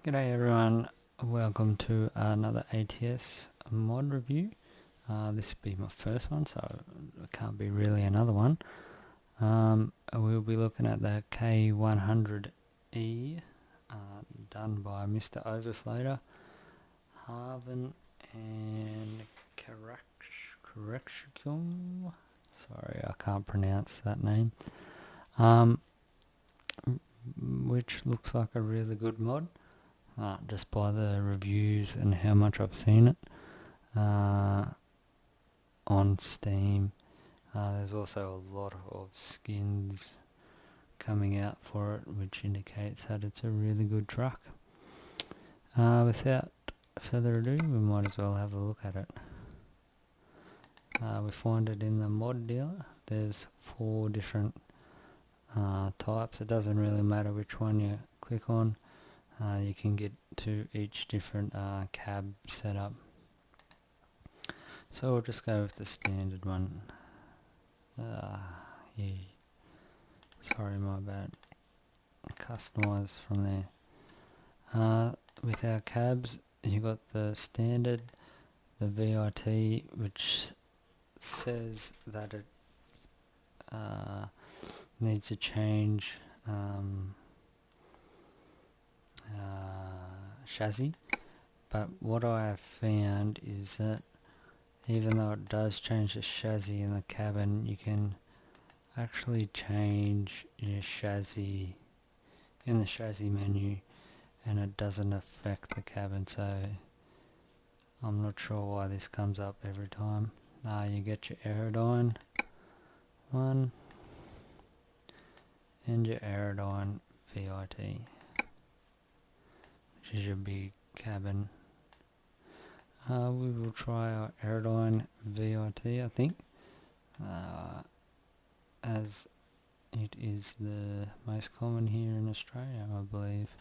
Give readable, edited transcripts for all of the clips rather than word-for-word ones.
G'day everyone, welcome to another ATS mod review. This will be my first one, so it can't be really another one. We'll be looking at the K100E done by Mr Overfloater, Harven and Kriechbaum. Sorry, I can't pronounce that name. Which looks like a really good mod. Just by the reviews and how much I've seen it on Steam. There's also a lot of skins coming out for it, which indicates that it's a really good truck. Without further ado, we might as well have a look at it. We find it in the mod dealer. There's 4 different types. It doesn't really matter which one you click on. You can get to each different cab setup. So we'll just go with the standard one. Sorry, my bad. Customize from there. With our cabs, you got the standard, the VIT, which says that it needs to change chassis, but what I have found is that even though it does change the chassis in the cabin, you can actually change your chassis in the chassis menu and it doesn't affect the cabin, so I'm not sure why this comes up every time. You get your Aerodyne one and your Aerodyne VIT, which is your big cabin. We will try our Aerodyne VIT, I think, as it is the most common here in Australia, I believe.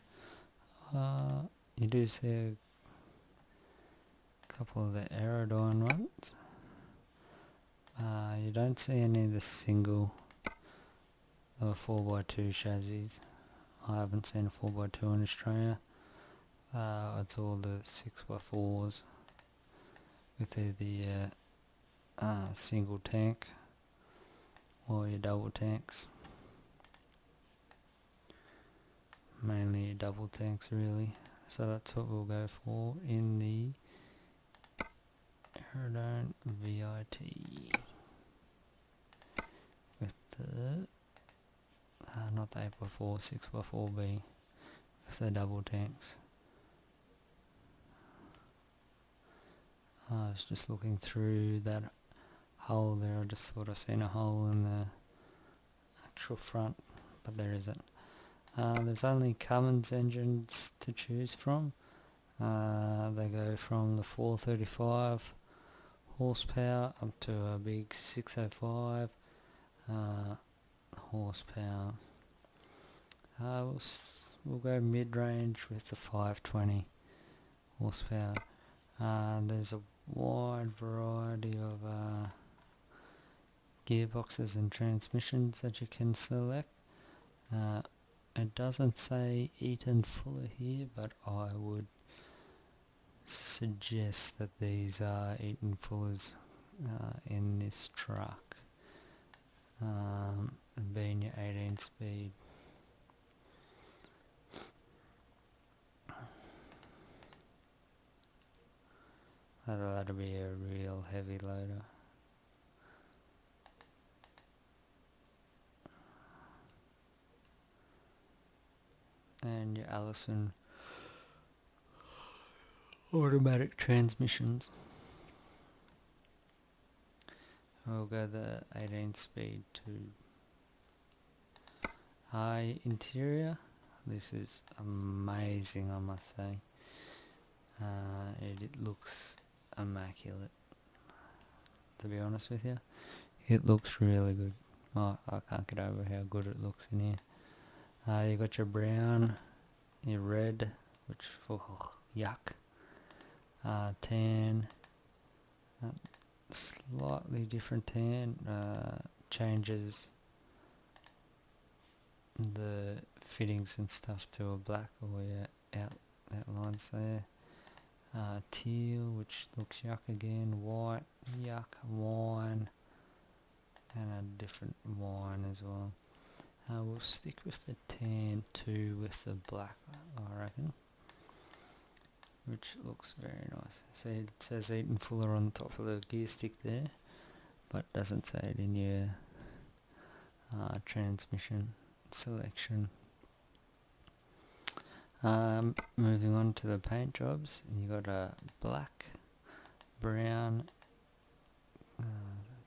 You do see a couple of the Aerodyne ones. You don't see any of the single 4x2 chassis. I haven't seen a 4x2 in Australia. It's all the 6x4s with either single tank or your double tanks. Mainly your double tanks really. So that's what we'll go for in the Aerodyne VIT with the not the 8x4, 6x4B with the double tanks. I was just looking through that hole there. I just thought I seen a hole in the actual front, but there isn't. There's only Cummins engines to choose from. They go from the 435 horsepower up to a big 605 horsepower. We'll go mid-range with the 520 horsepower. There's a wide variety of gearboxes and transmissions that you can select. It doesn't say Eaton Fuller here, but I would suggest that these are Eaton Fullers in this truck, being your 18 speed. That'll be a real heavy loader. And your Allison automatic transmissions. We'll go the 18 speed to high interior. This is amazing, I must say. It looks immaculate, to be honest with you. It looks really good. I can't get over how good it looks in here. You got your brown, your red, which yuck, tan, slightly different tan, changes the fittings and stuff to a black or your that line's there. Teal, which looks yuck again. White, yuck. Wine, and a different wine as well. We'll stick with the tan 2 with the black, I reckon, which looks very nice. See, it says Eaton Fuller on the top of the gear stick there, but doesn't say it in your transmission selection. Moving on to the paint jobs, you got a black, brown,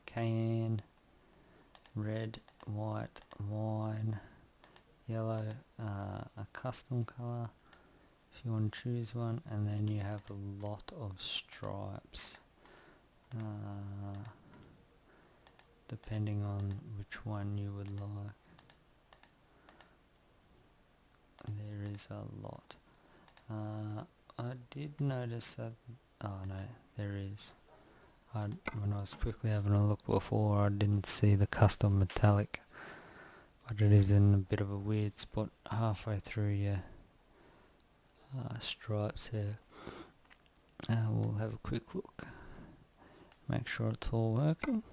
cayenne, red, white, wine, yellow, a custom colour if you want to choose one, and then you have a lot of stripes depending on which one you would like. There is a lot. I did notice that, oh no, there is. When I was quickly having a look before, I didn't see the custom metallic, but it is in a bit of a weird spot halfway through your stripes here. We'll have a quick look, make sure it's all working.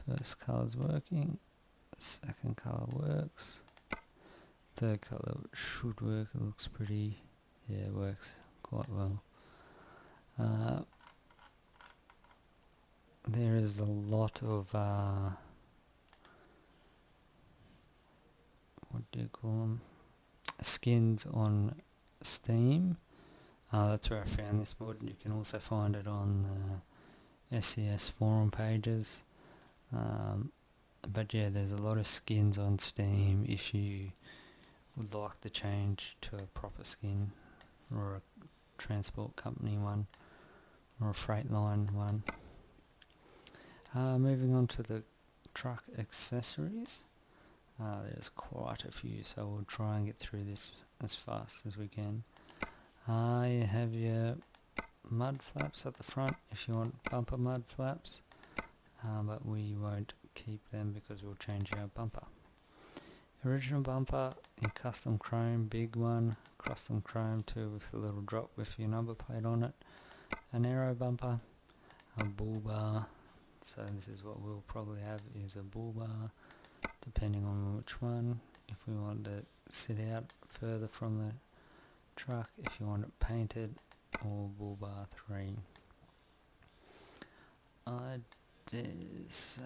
First colour's working, second colour works, third colour should work. It looks pretty, yeah, it works quite well. There is a lot of what do you call them, skins on Steam. That's where I found this mod. You can also find it on the SCS forum pages. But yeah, there's a lot of skins on Steam if you would like to change to a proper skin, or a transport company one, or a freight line one. Moving on to the truck accessories. There's quite a few, so we'll try and get through this as fast as we can. You have your mud flaps at the front if you want bumper mud flaps, but we won't keep them because we'll change our bumper. Original bumper in custom chrome, big one, custom chrome too with a little drop with your number plate on it. An aero bumper, a bull bar, so this is what we'll probably have, is a bull bar, depending on which one. If we want to sit out further from the truck, if you want it painted, or bull bar 3. I dare say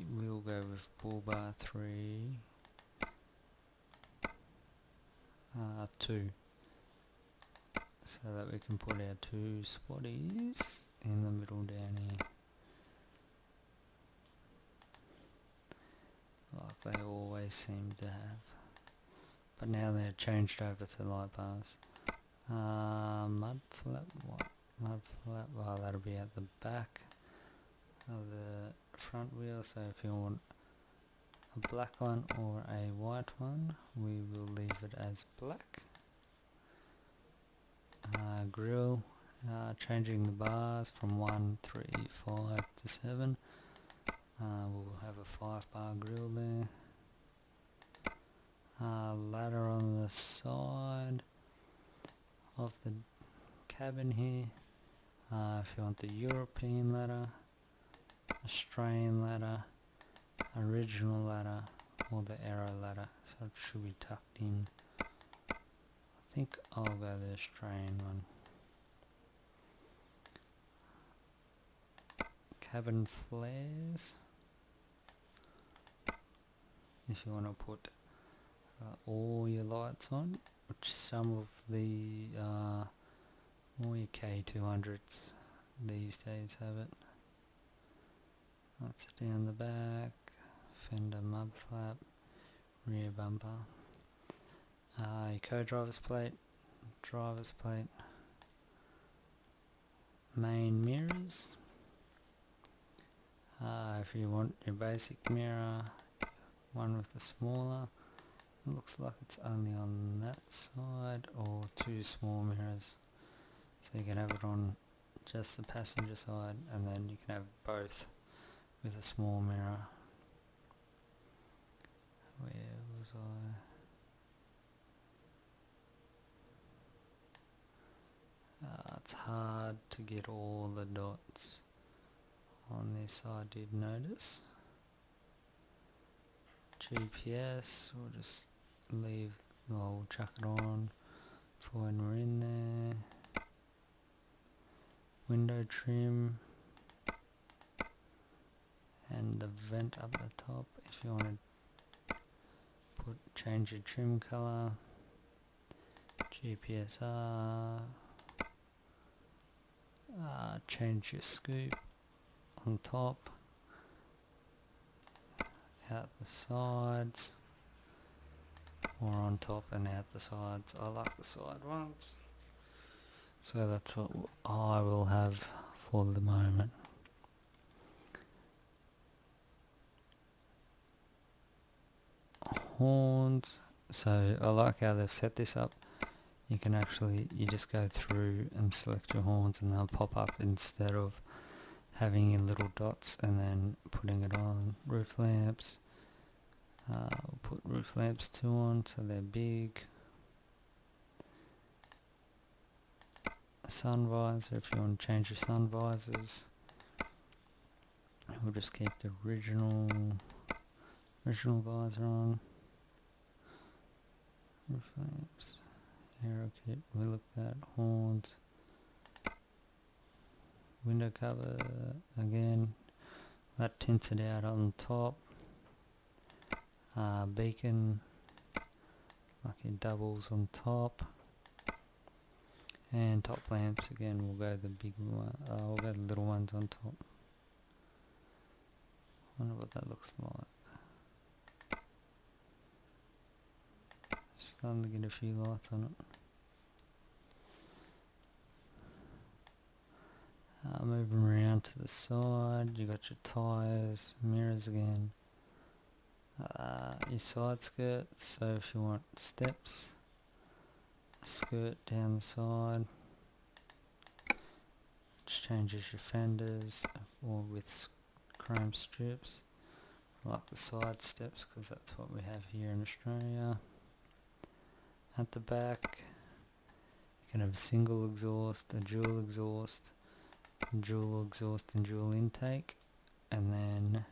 we'll go with bull bar 3, 2, so that we can put our 2 spotties in the middle down here, like they always seem to have, but now they're changed over to light bars. Mud flap, what? Mud flap, well, that'll be at the back of the front wheel, so if you want a black one or a white one, we will leave it as black. Grill, changing the bars from 1, 3, 5 to 7. We'll have a 5-bar grill there. Ladder on the side of the cabin here. If you want the European ladder, Australian ladder, original ladder, or the Aero ladder, so it should be tucked in. I think I'll go the Australian one. Cabin flares, if you want to put all your lights on, which some of the more your K200s these days have it. That's down the back, fender mud flap, rear bumper, your co-driver's plate, driver's plate, main mirrors. If you want your basic mirror, one with the smaller, it looks like it's only on that side, or 2 small mirrors, so you can have it on just the passenger side, and then you can have both with a small mirror. Where was I? it's hard to get all the dots on this, I did notice. GPS, we'll just leave, we'll chuck it on for when we're in there. Window trim, and the vent up the top if you want to change your trim color. GPSR, change your scoop on top, out the sides, or on top and out the sides. I like the side ones, so that's what I will have for the moment. Horns, so I like how they've set this up. You can actually, you just go through and select your horns and they'll pop up instead of having your little dots and then putting it on. Roof lamps, we'll put roof lamps 2 on so they're big. Sun visor, if you want to change your sun visors, we'll just keep the original visor on. Roof lamps, arrow kit, we looked at horns. Window cover, again, that tints it out on top. Beacon, like your doubles on top. And top lamps, again, we'll go the big one, we'll go the little ones on top. Wonder what that looks like. Starting to get a few lights on it. Moving around to the side, you got your tyres, mirrors again. Your side skirts, so if you want steps, skirt down the side, just changes your fenders or with chrome strips. I like the side steps because that's what we have here in Australia. At the back, you can have a single exhaust, a dual exhaust and dual intake, and then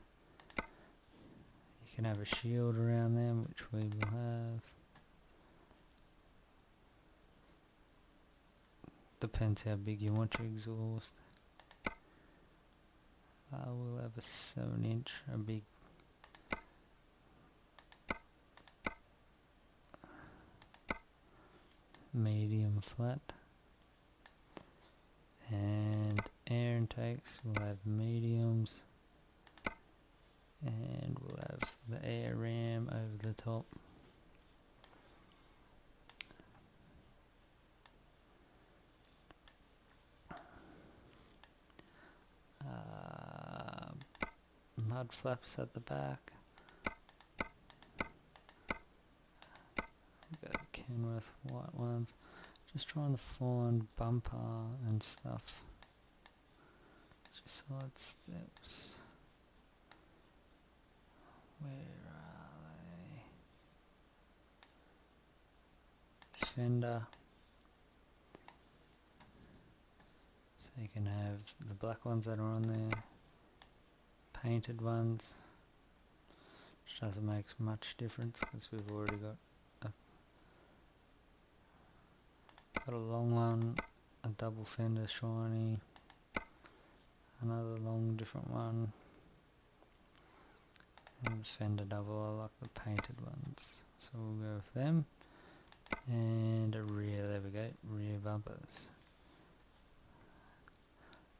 you can have a shield around them, which we will have. Depends how big you want your exhaust. We'll have a 7-inch, a big medium flat, and air intakes, we'll have mediums, and we'll have the air ram over the top. Mud flaps at the back. We've got Kenworth white ones. Just trying to find bumper and stuff. Just side steps. Where are they? Fender. So you can have the black ones that are on there. Painted ones, which doesn't make much difference because we've already got a long one, a double fender shiny, another long different one, and fender double. I like the painted ones, so we'll go with them. And a rear, there we go, rear bumpers.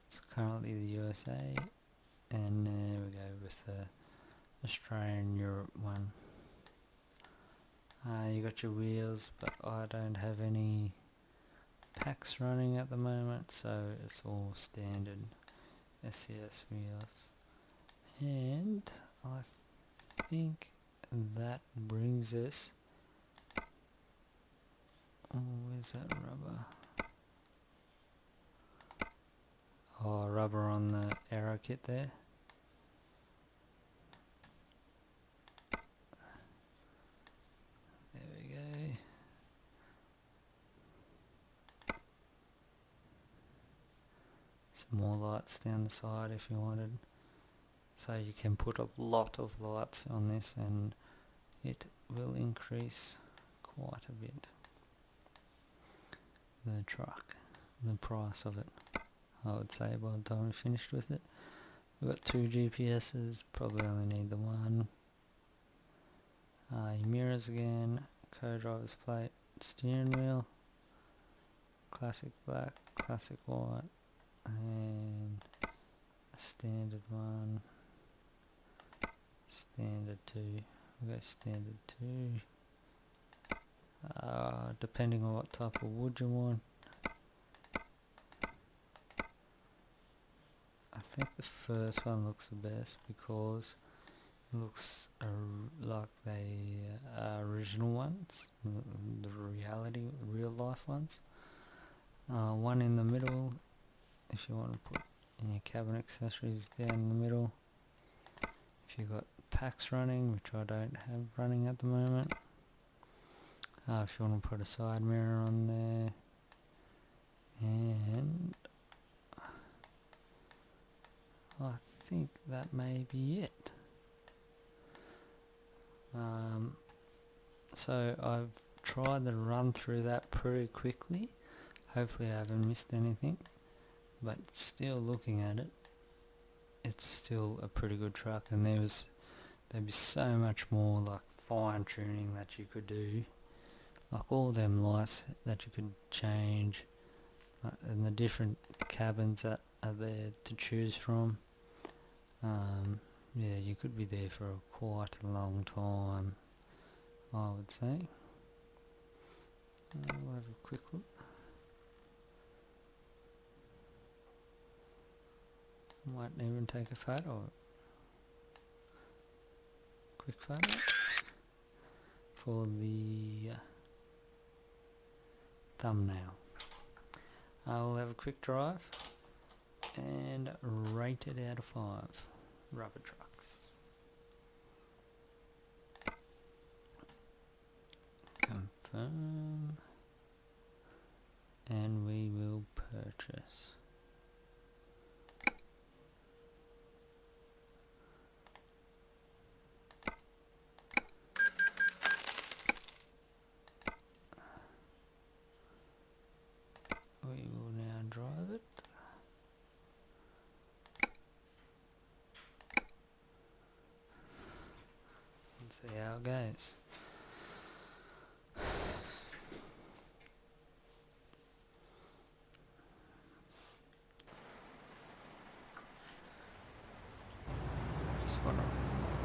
It's currently the USA. And there we go with the Australian Europe one. You got your wheels, but I don't have any packs running at the moment, so it's all standard SCS wheels. And I think that brings us. Oh, where's that rubber? Oh, rubber on the aero kit there. There we go. some more lights down the side if you wanted. So you can put a lot of lights on this and it will increase quite a bit the truck, the price of it, I would say, by the time we finished with it. We've got 2 GPSs, probably only need the one. Your mirrors again, co-driver's plate, steering wheel, classic black, classic white, and a standard one, standard 2. We'll go standard 2. Depending on what type of wood you want. I think the first one looks the best because it looks like the original ones, the real life ones. One in the middle, if you want to put in your cabin accessories down in the middle. If you've got packs running, which I don't have running at the moment. If you want to put a side mirror on there, and I think that may be it. So I've tried to run through that pretty quickly. Hopefully I haven't missed anything, but still looking at it, it's still a pretty good truck, and there'd be so much more like fine tuning that you could do, like all them lights that you could change, and the different cabins that are there to choose from. Yeah, you could be there for quite a long time, I would say. We'll have a quick look. Might even take a photo. Quick photo for the thumbnail. I'll have a quick drive and rate it out of 5 rubber trucks. Confirm, and we will purchase. We will now drive it. And see how it goes.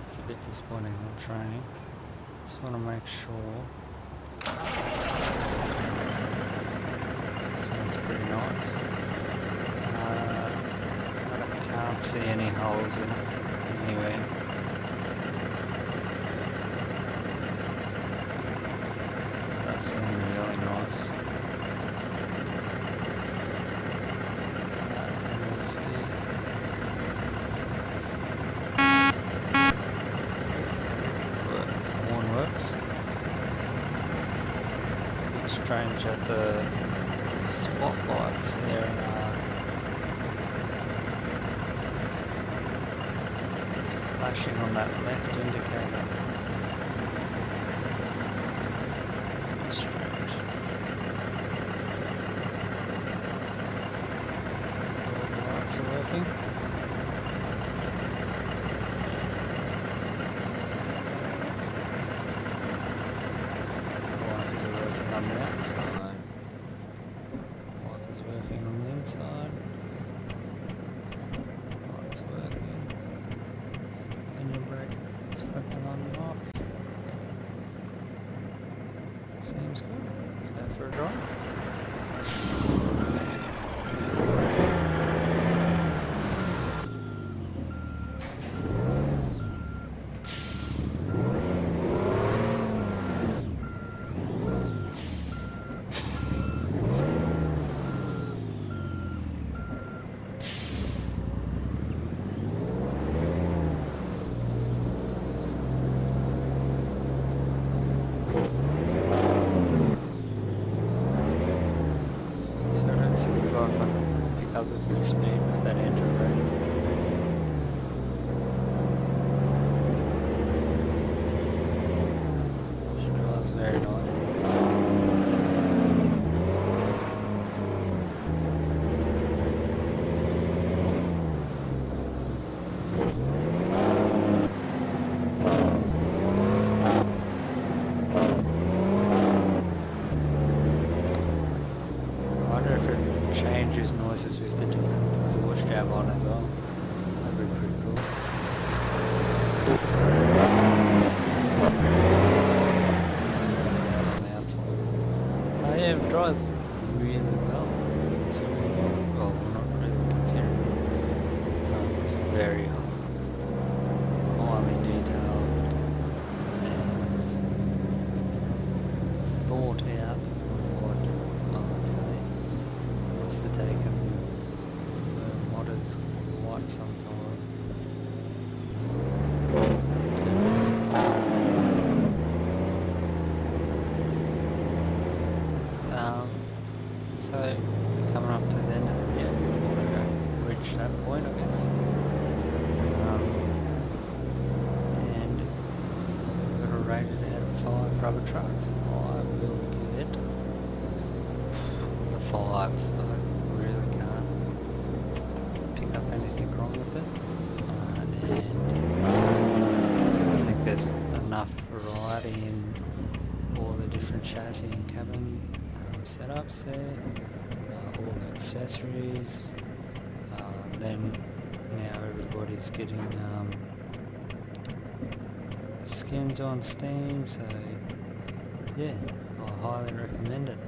It's a bit disappointing in training. Just want to make sure. Sounds pretty nice. I can't see any holes in it anyway. That seems really nice. We'll see. Horn works. A bit strange that the spotlights there flashing on that left indicator. Strange. All the lights are working. Wipers are working on the outside. Wipers working on the inside. Lights working. Engine brake is flicking on and off. Seems good. Let's go for a drive. up a bit of speed with that engine brake. She drives very nicely. Changes noises with the different exhaust jab on as well. That'd be pretty cool. On the outside. Oh yeah, it drives really well. Well, not really considering. It's very highly detailed and thought out. I'd say. Must have taken the modders quite some time so coming up to the end of the we're going to reach that point, I guess. And we've got to rate it out of 5 rubber trucks. I will give it the 5. I really can't pick up anything wrong with it, and I think there's enough variety in all the different chassis and cabin setups there, all the accessories, then now everybody's getting skins on Steam, so yeah, I highly recommend it.